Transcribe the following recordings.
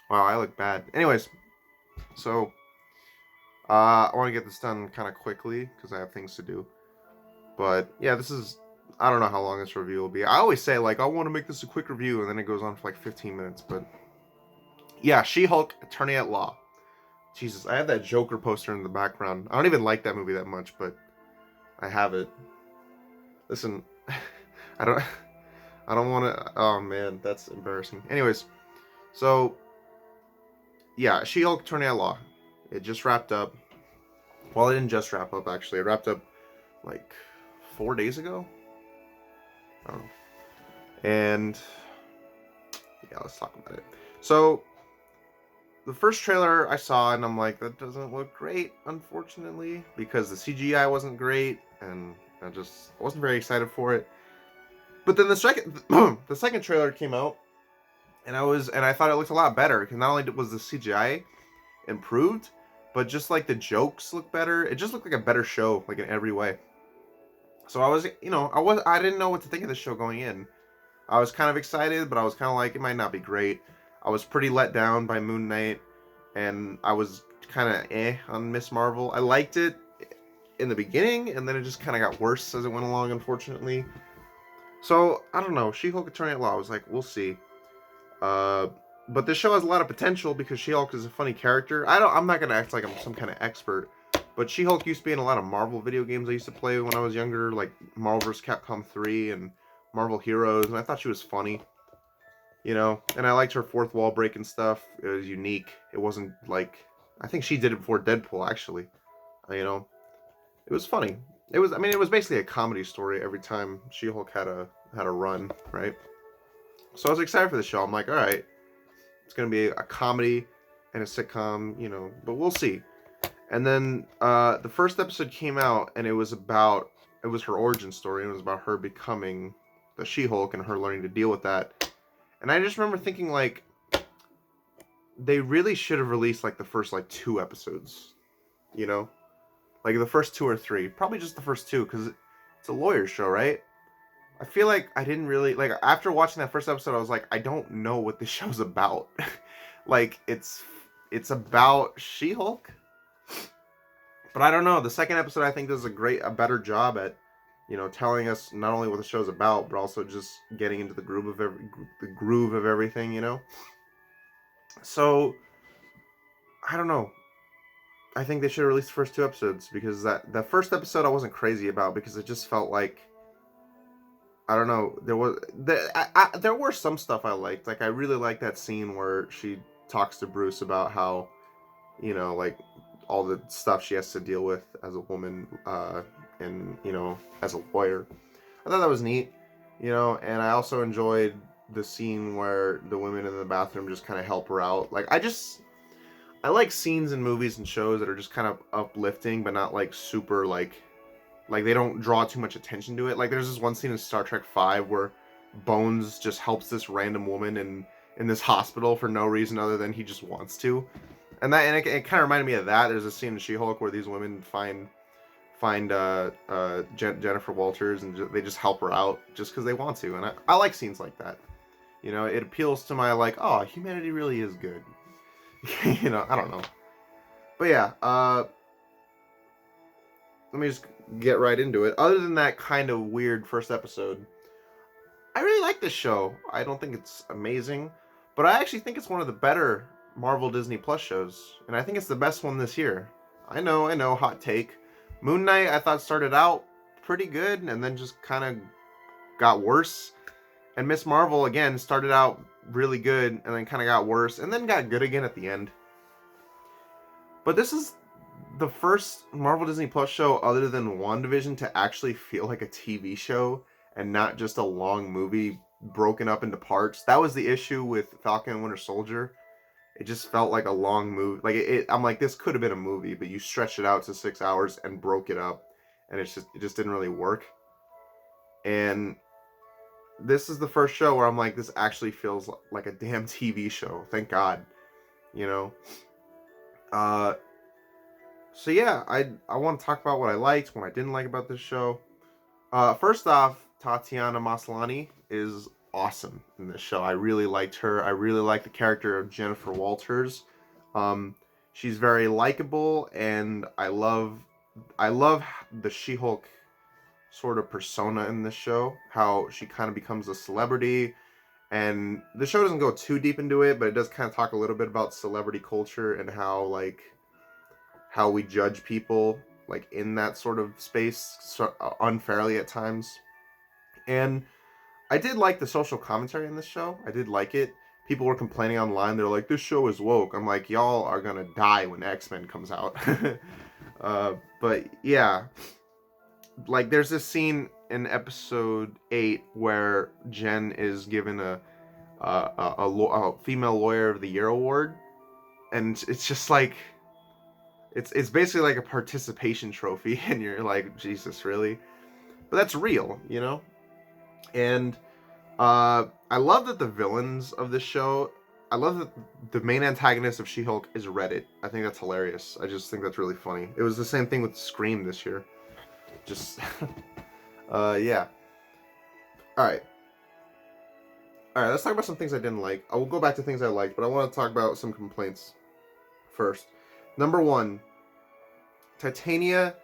Wow, I look bad. Anyways, so I want to get this done kind of quickly because I have things to do. But yeah, this is. I don't know how long this review will be. I always say like I want to make this a quick review, and then it goes on for like 15 minutes. But yeah, She-Hulk, Attorney at Law. Jesus, I have that Joker poster in the background. I don't even like that movie that much, but I have it. Listen, I don't. I don't want to. Oh man, that's embarrassing. Anyways, so yeah, She-Hulk, Attorney at Law. It just wrapped up. Well, it didn't just wrap up actually. It wrapped up like 4 days ago. I don't know. And yeah, let's talk about it. So the first trailer I saw, and I'm like, that doesn't look great, unfortunately, because the CGI wasn't great, and I wasn't very excited for it. But then the second the second trailer came out, and I thought it looked a lot better because not only was the CGI improved, but just like the jokes looked better. It just looked like a better show, like in every way. So I didn't know what to think of the show going in. I was kind of excited, but I was kind of like, it might not be great. I was pretty let down by Moon Knight, and I was kind of on Miss Marvel. I liked it in the beginning, and then it just kind of got worse as it went along, unfortunately. So I don't know. She-Hulk Attorney at Law. I was like, we'll see. Uh, but this show has a lot of potential because She-Hulk is a funny character. I'm not gonna act like I'm some kind of expert, but She-Hulk used to be in a lot of Marvel video games I used to play when I was younger, like Marvel vs. Capcom 3 and Marvel Heroes, and I thought she was funny. And I liked her fourth wall breaking stuff. It was unique. It wasn't like I think she did it before Deadpool actually. You know, it was funny. It was basically a comedy story every time She-Hulk had a run, right? So I was excited for the show. I'm like, all right, it's gonna be a comedy and a sitcom, but we'll see. And then the first episode came out, and it was her origin story. And it was about her becoming the She-Hulk and her learning to deal with that. And I just remember thinking like they really should have released like the first like two episodes, you know, like the first two or three, probably just the first two because it's a lawyer show, right? I feel like I didn't really like after watching that first episode. I was like, I don't know what this show's about. Like it's about She-Hulk, but I don't know. The second episode I think does a better job at telling us not only what the show's about, but also just getting into the groove of everything. So I don't know. I think they should have released the first two episodes because that first episode I wasn't crazy about because it just felt like I don't know. There were some stuff I liked. Like I really liked that scene where she talks to Bruce about how like all the stuff she has to deal with as a woman, and as a lawyer. I thought that was neat. And I also enjoyed the scene where the women in the bathroom just kind of help her out. I like scenes in movies and shows that are just kind of uplifting, but not like super like they don't draw too much attention to it. Like there's this one scene in Star Trek Five where Bones just helps this random woman in this hospital for no reason other than he just wants to, and it kind of reminded me of that. There's a scene in She-Hulk where these women find Jennifer Walters and they just help her out just because they want to, and I like scenes like that. It appeals to my like, oh, humanity really is good. I don't know, but yeah. Let me just get right into it. Other than that kind of weird first episode, I really like this show. I don't think it's amazing, but I actually think it's one of the better Marvel Disney Plus shows, and I think it's the best one this year. I know, hot take. Moon Knight I thought started out pretty good and then just kind of got worse. And Miss Marvel again started out really good and then kind of got worse and then got good again at the end. But this is the first Marvel Disney Plus show other than WandaVision to actually feel like a TV show and not just a long movie broken up into parts. That was the issue with Falcon and Winter Soldier. It just felt like a long movie. I'm like, this could have been a movie, but you stretched it out to 6 hours and broke it up, and it just didn't really work. And this is the first show where I'm like, this actually feels like a damn TV show. Thank God, you know. Uh, so yeah, I want to talk about what I liked, what I didn't like about this show. First off, Tatiana Maslany is awesome in this show. I really liked her. I really like the character of Jennifer Walters. Um, she's very likable, and I love the She-Hulk sort of persona in this show. How she kind of becomes a celebrity, and the show doesn't go too deep into it, but it does kind of talk a little bit about celebrity culture and how how we judge people like in that sort of space unfairly at times. And I did like the social commentary in this show. I did like it. People were complaining online. They're like, "This show is woke." I'm like, "Y'all are gonna die when X-Men comes out." But yeah, like there's this scene in episode 8 where Jen is given a female lawyer of the year award, and it's just like it's basically like a participation trophy, and you're like, Jesus, really? But that's real, you know. And I love that the villains of this show. I love that the main antagonist of She-Hulk is Reddit. I think that's hilarious. I just think that's really funny. It was the same thing with Scream this year. Just, yeah. All right. All right. Let's talk about some things I didn't like. I will go back to things I liked, but I want to talk about some complaints first. Number one, Titania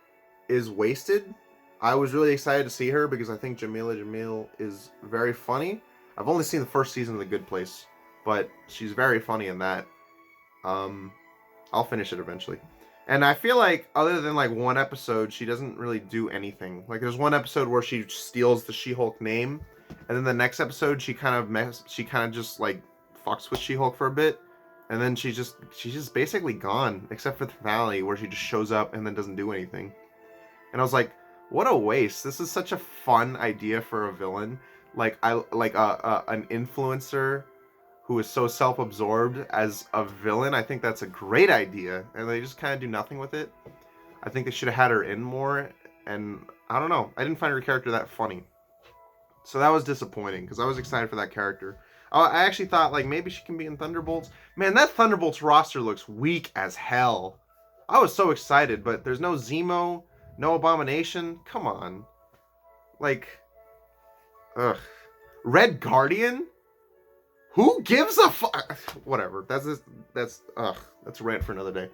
is wasted. I was really excited to see her because I think Jamila Jamil is very funny. I've only seen the first season of The Good Place, but she's very funny in that. I'll finish it eventually. And I feel like other than like one episode, she doesn't really do anything. Like there's one episode where she steals the She-Hulk name, and then the next episode she kind of just like fucks with She-Hulk for a bit, and then she's just basically gone, except for the finale where she just shows up and then doesn't do anything. And I was like, what a waste. This is such a fun idea for a villain. Like an influencer who is so self-absorbed as a villain. I think that's a great idea, and they just kind of do nothing with it. I think they should have had her in more, and I don't know. I didn't find her character that funny. So that was disappointing, because I was excited for that character. I actually thought, like, maybe she can be in Thunderbolts. Man, that Thunderbolts roster looks weak as hell. I was so excited, but there's no Zemo, no Abomination. Come on. Like, ugh. Red Guardian? Who gives a fuck? Whatever. That's a rant for another day.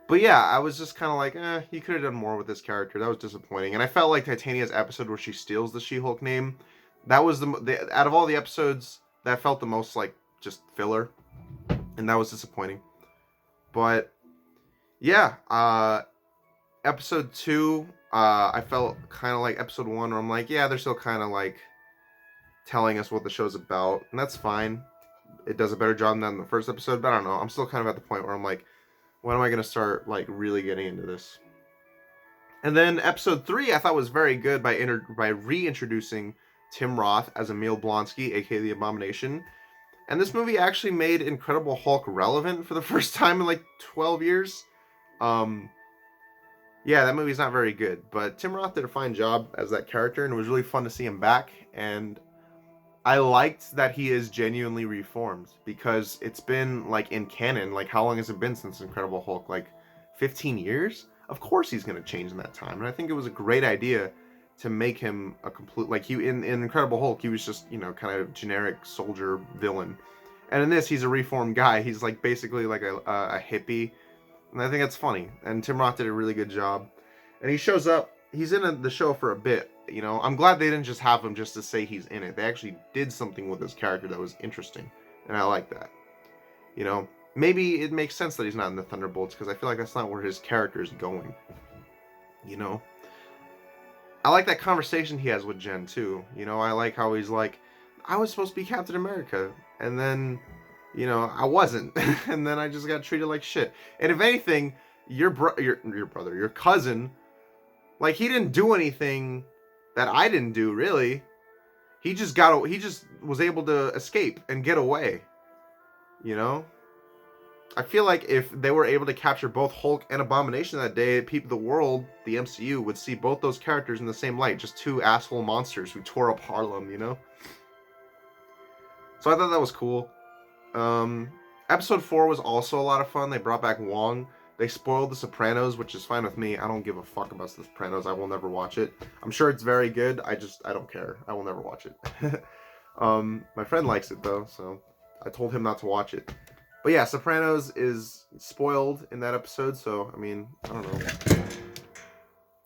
But yeah, I was just kind of like, you could have done more with this character. That was disappointing. And I felt like Titania's episode where she steals the She-Hulk name, that was the out of all the episodes, that felt the most like just filler, and that was disappointing. But yeah, episode 2, I felt kind of like episode 1, where I'm like, yeah, they're still kind of like telling us what the show's about, and that's fine. It does a better job than the first episode, but I don't know. I'm still kind of at the point where I'm like, when am I going to start like really getting into this? And then episode 3 I thought was very good by reintroducing Tim Roth as Emil Blonsky, aka the Abomination. And this movie actually made Incredible Hulk relevant for the first time in like 12 years. Yeah, that movie's not very good, but Tim Roth did a fine job as that character, and it was really fun to see him back. And I liked that he is genuinely reformed, because it's been like in canon, like how long has it been since Incredible Hulk? Like 15 years? Of course he's going to change in that time. And I think it was a great idea to make him a complete, like he in Incredible Hulk, he was just, you know, kind of generic soldier villain. And in this, he's a reformed guy. He's like basically like a hippie. And I think that's funny. And Tim Roth did a really good job. And he shows up, he's in the show for a bit. You know, I'm glad they didn't just have him just to say he's in it. They actually did something with his character that was interesting, and I like that. You know, maybe it makes sense that he's not in the Thunderbolts, because I feel like that's not where his character is going. You know, I like that conversation he has with Jen too. You know, I like how he's like, I was supposed to be Captain America, and then, you know, I wasn't, and then I just got treated like shit. And if anything, your brother, your cousin, like he didn't do anything that I didn't do, really. He just was able to escape and get away. You know? I feel like if they were able to capture both Hulk and Abomination that day, the world, the MCU, would see both those characters in the same light. Just two asshole monsters who tore up Harlem, you know? So I thought that was cool. Episode 4 was also a lot of fun. They brought back Wong. They spoiled The Sopranos, which is fine with me. I don't give a fuck about The Sopranos. I will never watch it. I'm sure it's very good. I don't care. I will never watch it. My friend likes it though, so I told him not to watch it. But yeah, Sopranos is spoiled in that episode, so I mean, I don't know.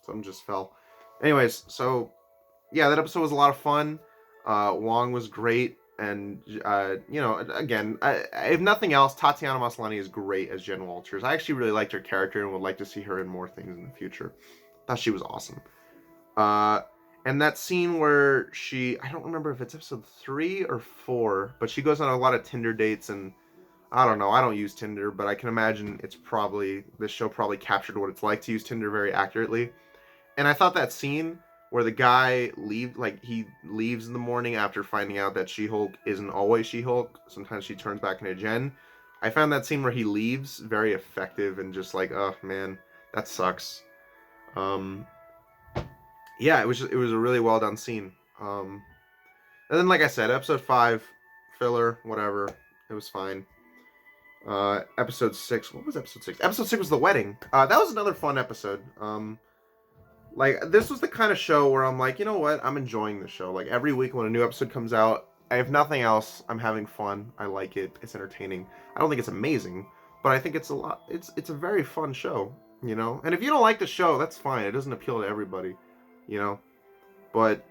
Something just fell. Anyways, so yeah, that episode was a lot of fun. Wong was great, and again, if nothing else, Tatiana Maslany is great as Jen Walters. I actually really liked her character and would like to see her in more things in the future. Thought she was awesome. Uh, and that scene where I don't remember if it's episode 3 or 4, but she goes on a lot of Tinder dates, and I don't know, I don't use Tinder, but I can imagine this show probably captured what it's like to use Tinder very accurately. And I thought that scene where the guy he leaves in the morning after finding out that She-Hulk isn't always She-Hulk. Sometimes she turns back into Jen. I found that scene where he leaves very effective and just like, oh man, that sucks. Yeah, it was a really well done scene. And then like I said, episode 5, filler, whatever. It was fine. Episode 6, what was episode 6? Episode 6 was the wedding. That was another fun episode. Like, this was the kind of show where I'm like, you know what? I'm enjoying the show. Like, every week when a new episode comes out, if nothing else, I'm having fun. I like it. It's entertaining. I don't think it's amazing, but I think it's it's a very fun show, you know? And if you don't like the show, that's fine. It doesn't appeal to everybody, you know? But,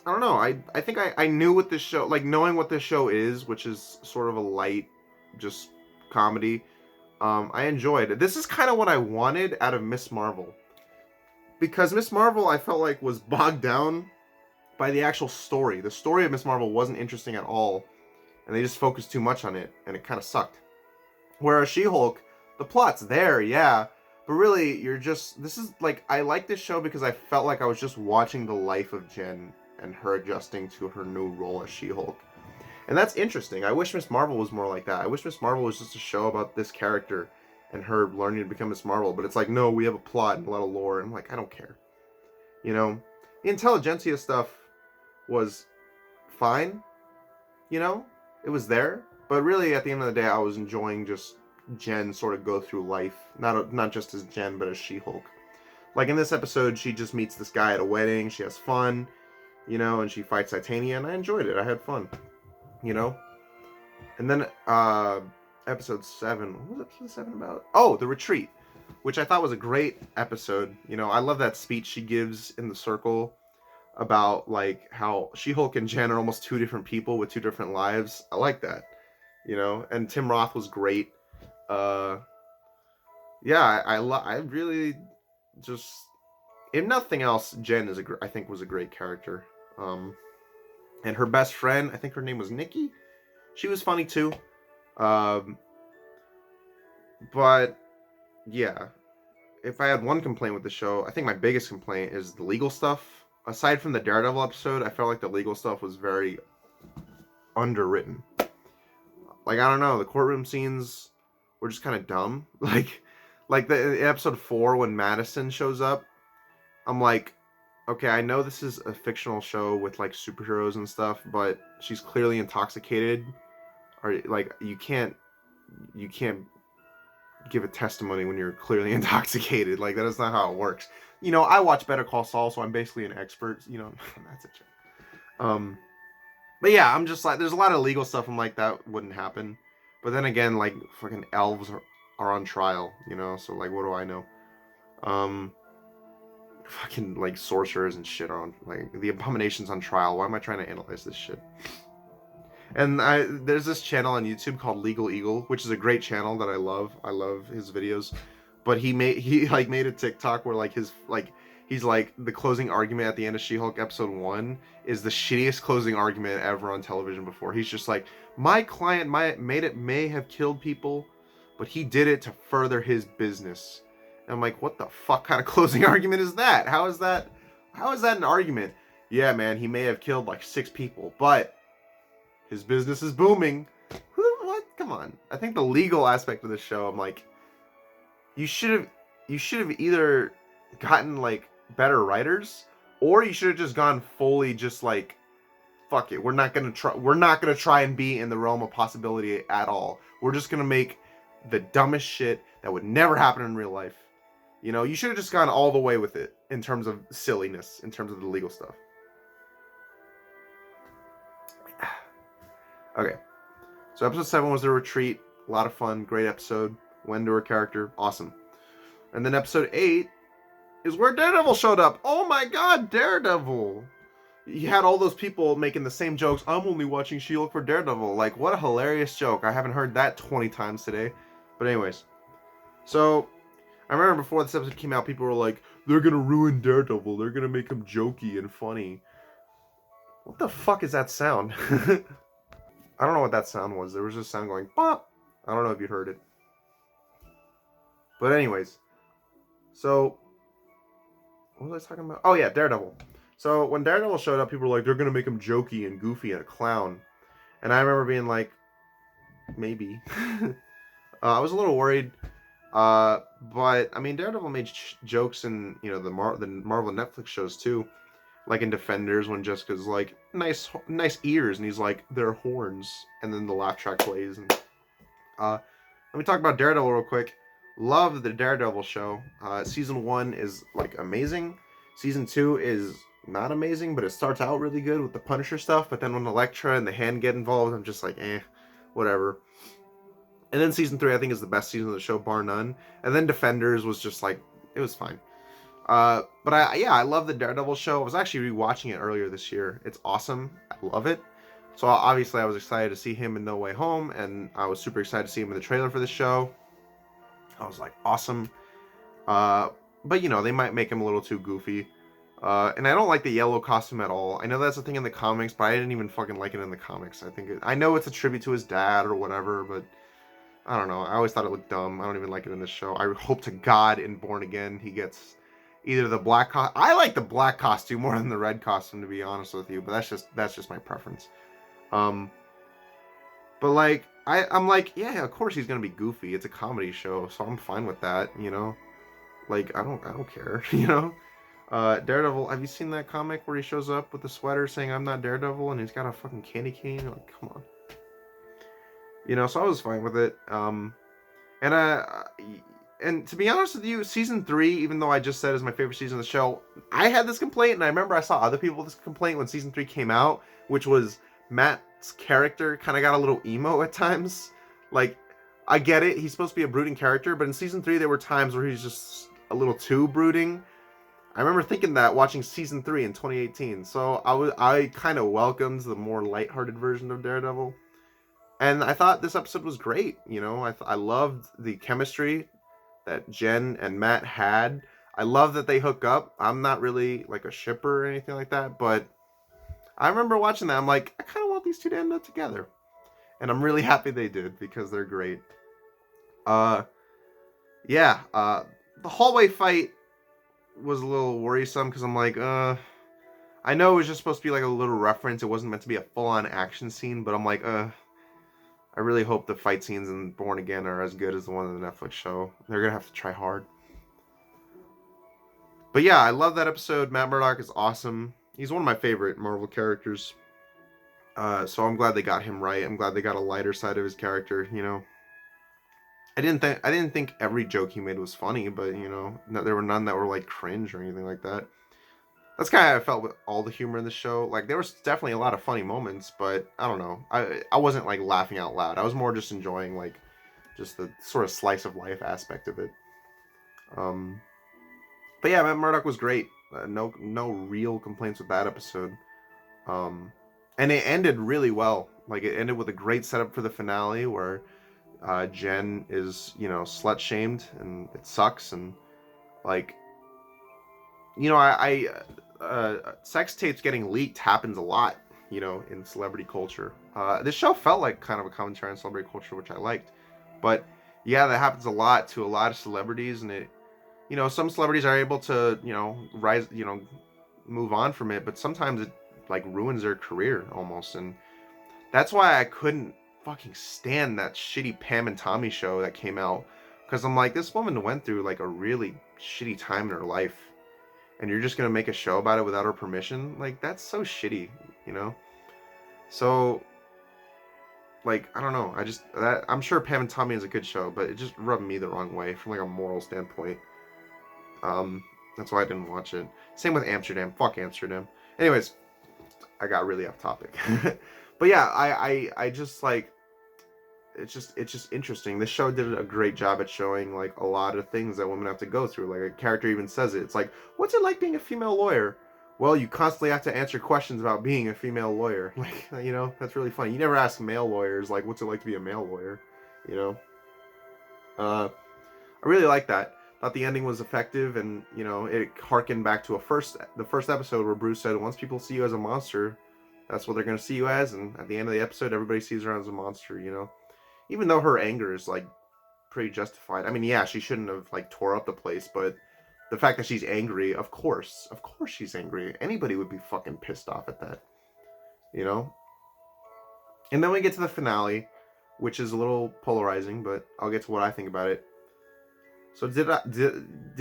I don't know. I think I knew what this show, like, knowing what this show is, which is sort of a light, just comedy, I enjoyed it. This is kind of what I wanted out of Miss Marvel. Because Miss Marvel, I felt like, was bogged down by the actual story. The story of Miss Marvel wasn't interesting at all, and they just focused too much on it, and it kind of sucked. Whereas She-Hulk, the plot's there, yeah, but really, I like this show because I felt like I was just watching the life of Jen and her adjusting to her new role as She-Hulk. And that's interesting. I wish Miss Marvel was more like that. I wish Miss Marvel was just a show about this character and her learning to become Miss Marvel, but it's like, no, we have a plot and a lot of lore, and I'm like, I don't care. You know? The Intelligentsia stuff was fine, you know? It was there, but really, at the end of the day, I was enjoying just Jen sort of go through life, not just as Jen, but as She-Hulk. Like, in this episode, she just meets this guy at a wedding, she has fun, you know, and she fights Titania, and I enjoyed it, I had fun, you know? And then, episode 7. What was episode 7 about? Oh, The Retreat, which I thought was a great episode. You know, I love that speech she gives in the circle about, like, how She-Hulk and Jen are almost two different people with two different lives. I like that, you know? And Tim Roth was great. Yeah, I really just... If nothing else, Jen I think was a great character. And her best friend, I think her name was Nikki. She was funny too. But yeah, if I had one complaint with the show, I think my biggest complaint is the legal stuff. Aside from the Daredevil episode, I felt like the legal stuff was very underwritten. Like, I don't know, the courtroom scenes were just kind of dumb. Like the episode 4 when Madison shows up, I'm like, okay, I know this is a fictional show with like superheroes and stuff, but she's clearly intoxicated. Or like you can't give a testimony when you're clearly intoxicated. Like, that is not how it works. You know, I watch Better Call Saul, so I'm basically an expert. You know, that's a joke. But yeah, I'm just like, there's a lot of legal stuff I'm like, that wouldn't happen. But then again, like, fucking elves are on trial, you know, so like, what do I know? Fucking, like, sorcerers and shit are on, like, the Abomination's on trial. Why am I trying to analyze this shit? And there's this channel on YouTube called Legal Eagle, which is a great channel that I love. I love his videos. But he made a TikTok where he's like, the closing argument at the end of She-Hulk episode 1 is the shittiest closing argument ever on television before. He's just like, my client may have killed people, but he did it to further his business. And I'm like, what the fuck kind of closing argument is that? How is that an argument? Yeah, man, he may have killed like 6 people, but his business is booming. What? Come on. I think the legal aspect of the show, I'm like, you should have either gotten like better writers, or you should have just gone fully just like, fuck it. We're not gonna try and be in the realm of possibility at all. We're just gonna make the dumbest shit that would never happen in real life. You know, you should have just gone all the way with it in terms of silliness, in terms of the legal stuff. Okay. So episode 7 was The Retreat. A lot of fun. Great episode. Went to her character. Awesome. And then episode 8 is where Daredevil showed up. Oh my god, Daredevil! You had all those people making the same jokes. I'm only watching She-Hulk for Daredevil. Like, what a hilarious joke. I haven't heard that 20 times today. But anyways. So, I remember before this episode came out, people were like, they're gonna ruin Daredevil. They're gonna make him jokey and funny. What the fuck is that sound? I don't know what that sound was. There was just a sound going, pop. I don't know if you heard it. But anyways. So, what was I talking about? Oh yeah, Daredevil. So when Daredevil showed up, people were like, they're gonna make him jokey and goofy and a clown. And I remember being like, maybe. I was a little worried. But I mean, Daredevil made jokes in the Marvel Netflix shows too, like in Defenders when Jessica's like nice ears, and he's like they're horns, and then the laugh track plays. And let me talk about Daredevil real quick. Love the Daredevil show. Season 1 is like amazing. Season 2 is not amazing, but it starts out really good with the Punisher stuff. But then when Elektra and the Hand get involved, I'm just like, whatever. And then season 3, I think, is the best season of the show, bar none. And then Defenders was just like, it was fine. But I love the Daredevil show. I was actually rewatching it earlier this year. It's awesome. I love it. So obviously I was excited to see him in No Way Home, and I was super excited to see him in the trailer for the show. I was like, awesome. But they might make him a little too goofy. And I don't like the yellow costume at all. I know that's a thing in the comics, but I didn't even fucking like it in the comics. I know it's a tribute to his dad or whatever, but I don't know. I always thought it looked dumb. I don't even like it in this show. I hope to God in Born Again he gets either the black costume. I like the black costume more than the red costume, to be honest with you. But that's just my preference. But like I'm like, yeah, of course he's gonna be goofy. It's a comedy show, so I'm fine with that. Like I don't care. Daredevil. Have you seen that comic where he shows up with the sweater saying I'm not Daredevil and he's got a fucking candy cane? Like, come on. So I was fine with it. And to be honest with you, season 3, even though I just said is my favorite season of the show, I had this complaint, and I remember I saw other people with this complaint when season 3 came out, which was Matt's character kind of got a little emo at times. Like, I get it, he's supposed to be a brooding character, but in season 3 there were times where he's just a little too brooding. I remember thinking that watching season 3 in 2018, so I kind of welcomed the more lighthearted version of Daredevil. And I thought this episode was great. I loved the chemistry that Jen and Matt had. I love that they hook up. I'm not really like a shipper or anything like that, but I remember watching that. I'm like, I kind of want these two to end up together. And I'm really happy they did because they're great. The hallway fight was a little worrisome because I'm like, I know it was just supposed to be like a little reference. It wasn't meant to be a full-on action scene, but I'm like, I really hope the fight scenes in Born Again are as good as the one in the Netflix show. They're going to have to try hard. But yeah, I love that episode. Matt Murdock is awesome. He's one of my favorite Marvel characters. So I'm glad they got him right. I'm glad they got a lighter side of his character, I didn't think every joke he made was funny, but there were none that were like cringe or anything like that. That's kind of how I felt with all the humor in the show. Like, there was definitely a lot of funny moments, but I don't know. I wasn't like laughing out loud. I was more just enjoying like just the sort of slice of life aspect of it. But yeah, Matt Murdock was great. No real complaints with that episode. And it ended really well. Like, it ended with a great setup for the finale where Jen is slut shamed and it sucks, and like sex tapes getting leaked happens a lot, in celebrity culture. This show felt like kind of a commentary on celebrity culture, which I liked. But yeah, that happens a lot to a lot of celebrities, and it, some celebrities are able to, rise, move on from it, but sometimes it like ruins their career almost, and that's why I couldn't fucking stand that shitty Pam and Tommy show that came out, because I'm like, this woman went through like a really shitty time in her life, and you're just gonna make a show about it without her permission? Like, that's so shitty, So, like, I don't know. I'm sure Pam and Tommy is a good show, but it just rubbed me the wrong way from like a moral standpoint. That's why I didn't watch it. Same with Amsterdam. Fuck Amsterdam. Anyways, I got really off topic. But yeah, I just like it's just interesting. This show did a great job at showing like a lot of things that women have to go through. Like a character even says it. It's like, what's it like being a female lawyer? Well, you constantly have to answer questions about being a female lawyer. Like, that's really funny. You never ask male lawyers like, what's it like to be a male lawyer? You know, I really like that. Thought the ending was effective, and it harkened back to the first episode where Bruce said, "Once people see you as a monster, that's what they're gonna see you as." And at the end of the episode, everybody sees her as a monster. Even though her anger is like pretty justified. I mean, yeah, she shouldn't have like tore up the place, but the fact that she's angry, of course she's angry. Anybody would be fucking pissed off at that, you know. And then we get to the finale, which is a little polarizing, but I'll get to what I think about it. So did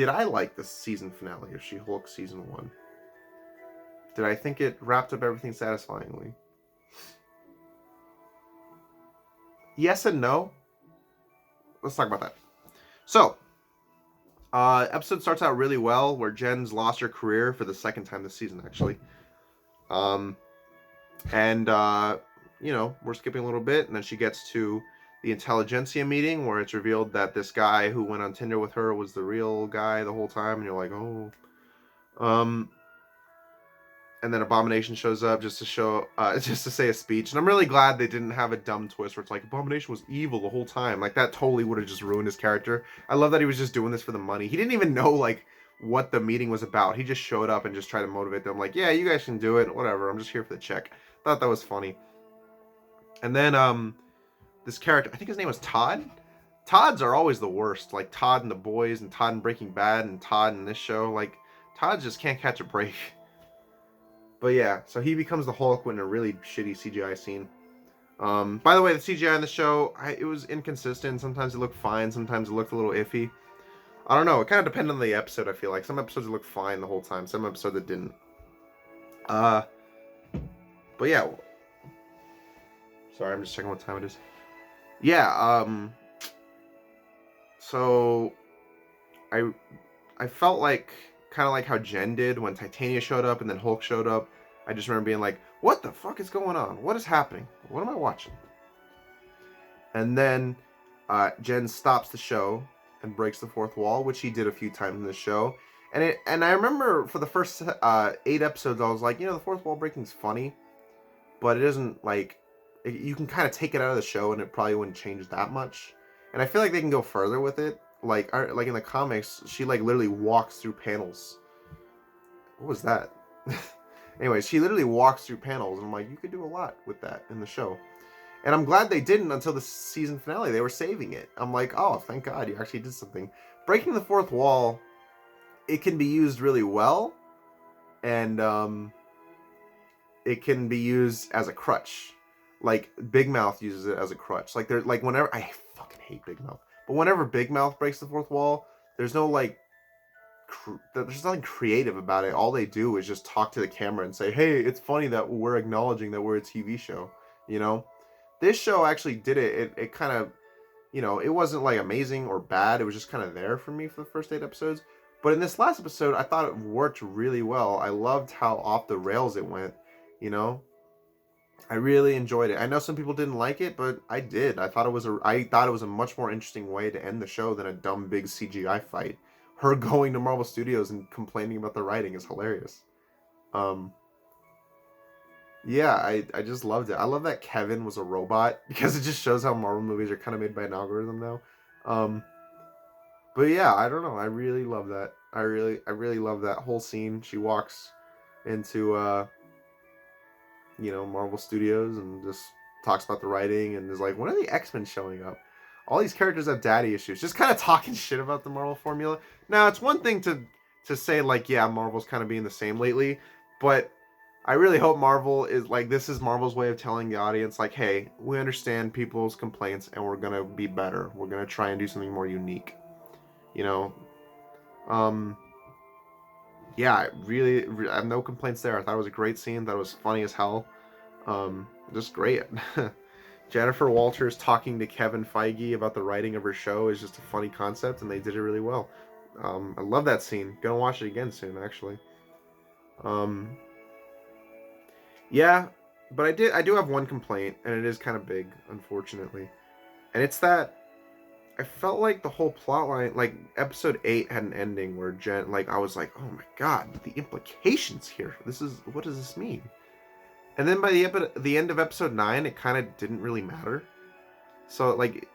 I like the season finale of She-Hulk season 1? Did I think it wrapped up everything satisfyingly? Yes and no. Let's talk about that. So, episode starts out really well, where Jen's lost her career for the second time this season, actually. And we're skipping a little bit, and then she gets to the intelligentsia meeting, where it's revealed that this guy who went on Tinder with her was the real guy the whole time, and you're like, oh. And then Abomination shows up just to say a speech, and I'm really glad they didn't have a dumb twist where it's like Abomination was evil the whole time. Like that totally would have just ruined his character. I love that he was just doing this for the money. He didn't even know like what the meeting was about. He just showed up and just tried to motivate them. Like, yeah, you guys can do it. Whatever. I'm just here for the check. Thought that was funny. And then this character, I think his name was Todd. Todds are always the worst. Like Todd and The Boys, and Todd in Breaking Bad, and Todd in this show. Like Todd just can't catch a break. But yeah, so he becomes the Hulk in a really shitty CGI scene. By the way, the CGI in the show, it was inconsistent. Sometimes it looked fine. Sometimes it looked a little iffy. I don't know. It kind of depended on the episode, I feel like. Some episodes looked fine the whole time. Some episodes it didn't. But yeah. Sorry, I'm just checking what time it is. Yeah, so I felt like kind of like how Jen did when Titania showed up and then Hulk showed up. I just remember being like, what the fuck is going on? What is happening? What am I watching? And then Jen stops the show and breaks the fourth wall, which he did a few times in the show. And I remember for the first 8 episodes, I was like, the fourth wall breaking's funny, but it isn't like you can kind of take it out of the show and it probably wouldn't change that much. And I feel like they can go further with it. Like in the comics, she like literally walks through panels. What was that? Anyways, she literally walks through panels, and I'm like, you could do a lot with that in the show. And I'm glad they didn't until the season finale. They were saving it. I'm like, oh, thank God you actually did something. Breaking the fourth wall, it can be used really well, and it can be used as a crutch. Like Big Mouth uses it as a crutch. Like whenever I fucking hate Big Mouth, but whenever Big Mouth breaks the fourth wall, there's no like there's nothing creative about it. All they do is just talk to the camera and say, hey, it's funny that we're acknowledging that we're a TV show. This show actually did it. It kind of, it wasn't like amazing or bad. It was just kind of there for me for the first 8 episodes. But in this last episode, I thought it worked really well. I loved how off the rails it went. I really enjoyed it. I know some people didn't like it, but I did. I thought it was a much more interesting way to end the show than a dumb big CGI fight. Her going to Marvel Studios and complaining about the writing is hilarious. Yeah, I just loved it. I love that Kevin was a robot because it just shows how Marvel movies are kind of made by an algorithm now. But yeah, I don't know. I really love that. I really love that whole scene. She walks into Marvel Studios and just talks about the writing and is like, when are the X-Men showing up? All these characters have daddy issues. Just kind of talking shit about the Marvel formula. Now, it's one thing to say, like, yeah, Marvel's kind of being the same lately, but I really hope Marvel is, like, this is Marvel's way of telling the audience, like, hey, we understand people's complaints, and we're gonna be better. We're gonna try and do something more unique. Yeah, I have no complaints there. I thought it was a great scene. Thought it was funny as hell. Just great. Jennifer Walters talking to Kevin Feige about the writing of her show is just a funny concept, and they did it really well. I love that scene. Gonna watch it again soon, actually. Yeah, But I do have one complaint, and it is kind of big, unfortunately. And it's that I felt like the whole plot line, like episode 8 had an ending where Jen, like I was like, oh my god, the implications here. What does this mean? And then by the end of episode 9, it kind of didn't really matter. So like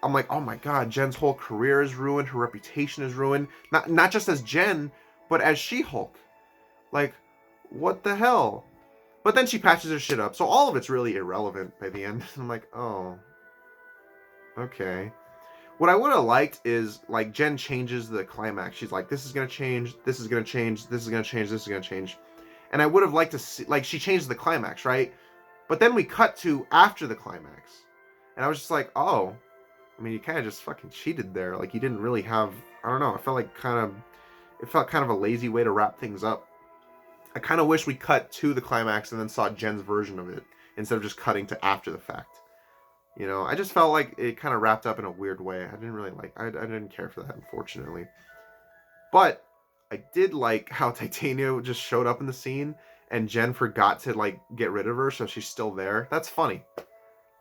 I'm like, oh my god, Jen's whole career is ruined, her reputation is ruined. Not just as Jen, but as She-Hulk. Like, what the hell? But then she patches her shit up, so all of it's really irrelevant by the end. I'm like, oh, okay. What I would have liked is like Jen changes the climax. She's like, this is gonna change, this is gonna change, this is gonna change, this is gonna change. And I would have liked to see, like, she changed the climax, right? But then we cut to after the climax. And I was just like, oh, I mean, you kind of just fucking cheated there. Like, you didn't really have, I don't know, it felt kind of a lazy way to wrap things up. I kind of wish we cut to the climax and then saw Jen's version of it instead of just cutting to after the fact. You know, I just felt like it kind of wrapped up in a weird way. I didn't really like, I didn't care for that, unfortunately. But I did like how Titania just showed up in the scene and Jen forgot to like get rid of her, so she's still there. That's funny.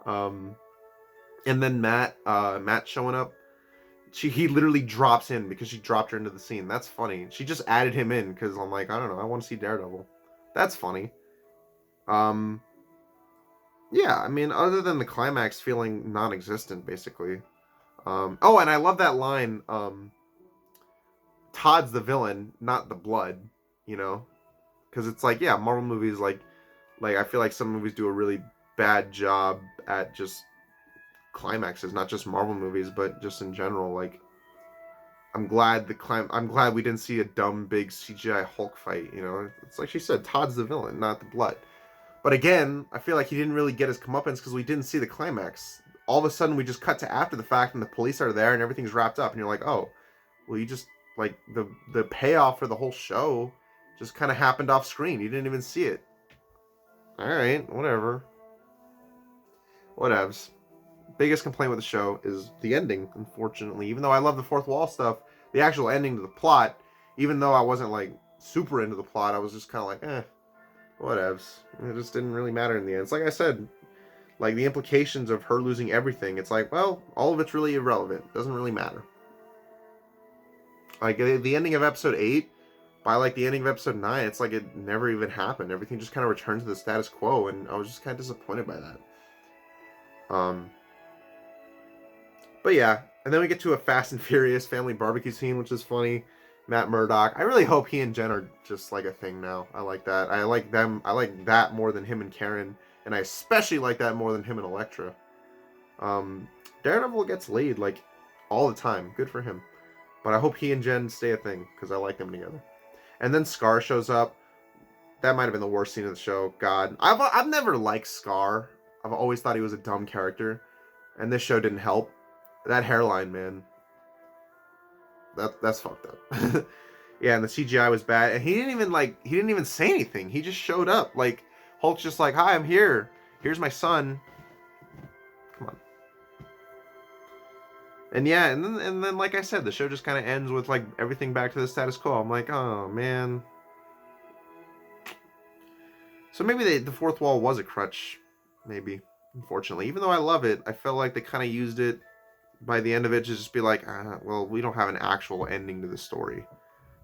And then Matt showing up, he literally drops in because she dropped her into the scene. That's funny. She just added him in because I'm like, I don't know, I want to see Daredevil. That's funny. Yeah, I mean, other than the climax feeling non-existent, basically. Oh, and I love that line. Todd's the villain, not the blood. You know, because it's like, yeah, Marvel movies like I feel like some movies do a really bad job at just climaxes, not just Marvel movies, but just in general. Like, I'm glad we didn't see a dumb big CGI Hulk fight. You know, it's like she said, Todd's the villain, not the blood. But again, I feel like he didn't really get his comeuppance because we didn't see the climax. All of a sudden, we just cut to after the fact, and the police are there, and everything's wrapped up, and you're like, oh, well, you just like the payoff for the whole show just kind of happened off screen. You didn't even see it. All right, whatever. Whatevs. Biggest complaint with the show is the ending, unfortunately. Even though I love the fourth wall stuff, the actual ending to the plot, even though I wasn't like super into the plot, I was just kind of like, whatevs. It just didn't really matter in the end. It's like I said, like the implications of her losing everything. It's like, well, all of it's really irrelevant. It doesn't really matter. Like the ending of episode 8, by like the ending of episode 9, it's like it never even happened. Everything just kind of returned to the status quo, and I was just kind of disappointed by that. But yeah, and then we get to a Fast and Furious family barbecue scene, which is funny. Matt Murdock. I really hope he and Jen are just like a thing now. I like that. I like them. I like that more than him and Karen, and I especially like that more than him and Elektra. Daredevil gets laid like all the time. Good for him. But I hope he and Jen stay a thing because I like them together. And then Scar shows up. That might have been the worst scene of the show. God, I've never liked Scar. I've always thought he was a dumb character, and this show didn't help. That hairline, man. That's fucked up. Yeah, and the CGI was bad, and he didn't even say anything. He just showed up. Like, Hulk's just like, "Hi, I'm here. Here's my son." Come on. And yeah, and then like I said, the show just kind of ends with like everything back to the status quo. I'm like, oh man. So maybe the fourth wall was a crutch, maybe. Unfortunately, even though I love it, I felt like they kind of used it by the end of it to just be like, well, we don't have an actual ending to the story,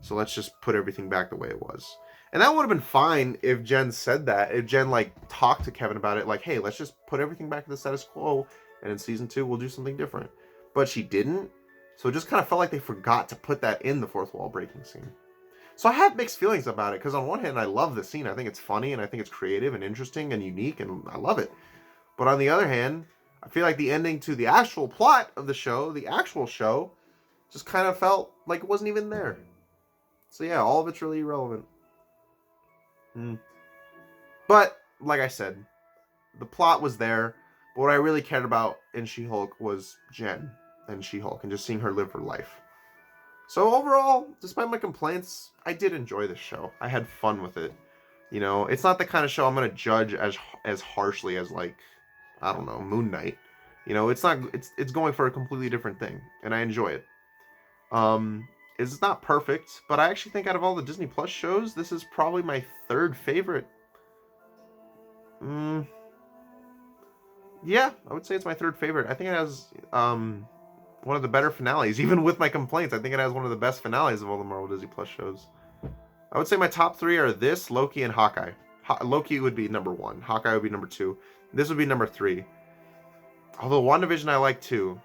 so let's just put everything back the way it was. And that would have been fine if Jen said that. If Jen like talked to Kevin about it, like, hey, let's just put everything back to the status quo, and in season 2 we'll do something different. But she didn't, so it just kind of felt like they forgot to put that in the fourth wall breaking scene. So I have mixed feelings about it, because on one hand, I love the scene. I think it's funny, and I think it's creative and interesting and unique, and I love it. But on the other hand, I feel like the ending to the actual plot of the show, the actual show, just kind of felt like it wasn't even there. So yeah, all of it's really irrelevant. But, like I said, the plot was there. But what I really cared about in She-Hulk was Jen and She-Hulk, and just seeing her live her life. So overall, despite my complaints, I did enjoy this show. I had fun with it. You know, it's not the kind of show I'm going to judge as harshly as, like, I don't know, Moon Knight. You know, it's going for a completely different thing, and I enjoy it. It's not perfect, but I actually think out of all the Disney Plus shows, this is probably my third favorite. Yeah, I would say it's my third favorite. I think it has one of the better finales, even with my complaints. I think it has one of the best finales of all the Marvel Disney Plus shows. I would say my top three are this, Loki, and Hawkeye. Loki would be number one. Hawkeye would be number two. This would be number three. Although WandaVision I like too.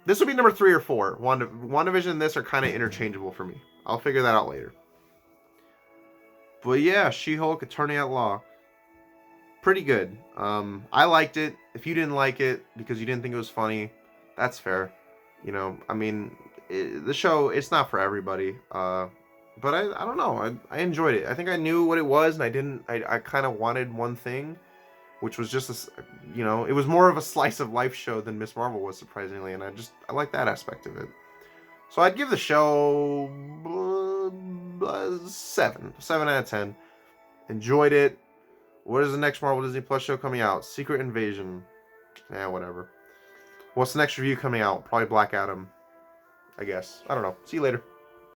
This would be number three or four. WandaVision and this are kind of interchangeable for me. I'll figure that out later. But yeah, She-Hulk, Attorney at Law. Pretty good. I liked it. If you didn't like it because you didn't think it was funny, that's fair. You know, I mean, the show, it's not for everybody. But I don't know. I enjoyed it. I think I knew what it was, and I kind of wanted one thing, which was just it was more of a slice of life show than Miss Marvel was, surprisingly, and I like that aspect of it. So I'd give the show 7 out of 10. Enjoyed it. What is the next Marvel Disney Plus show coming out? Secret Invasion. Whatever. What's the next review coming out? Probably Black Adam, I guess. I don't know. See you later.